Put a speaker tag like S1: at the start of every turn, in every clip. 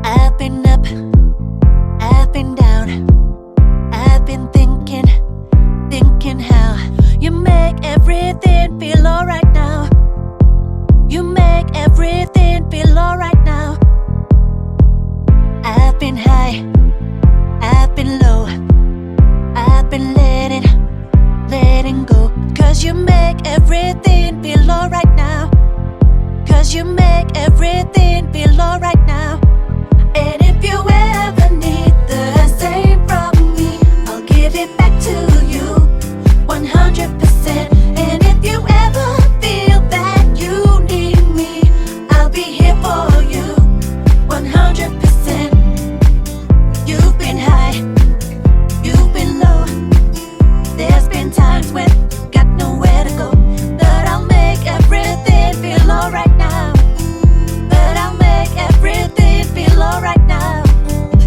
S1: I've been up, I've been down, I've been thinking how you make everything feel alright now. You make everything feel alright now. I've been high, I've been low, I've been letting go. 'Cause you make everything feel alright now. 'Cause you make everything feel alright now. And if you ever need the same from me, I'll give it back to you 100%. And if you ever feel that you need me, I'll be here for you 100%. You've been high, you've been low. There's been times when you got nowhere to go, but I'll make everything feel alright now. But I'll make everything feel alright now.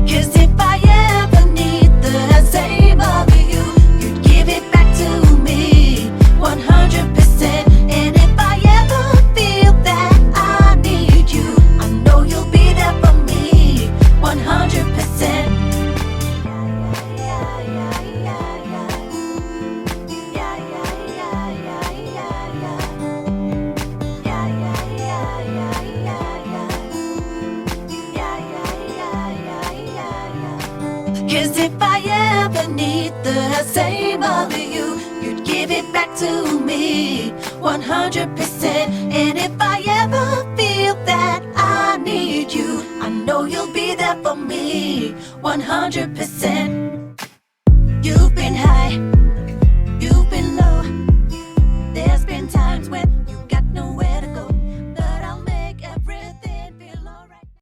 S1: 'Cause if I ever need the same of you, you'd give it back to me 100%. And if I ever feel that I need you, I know you'll be there for me 100%. Cause if I ever need the same of you, you'd give it back to me 100%. And if I ever feel that I need you, I know you'll be there for me 100%.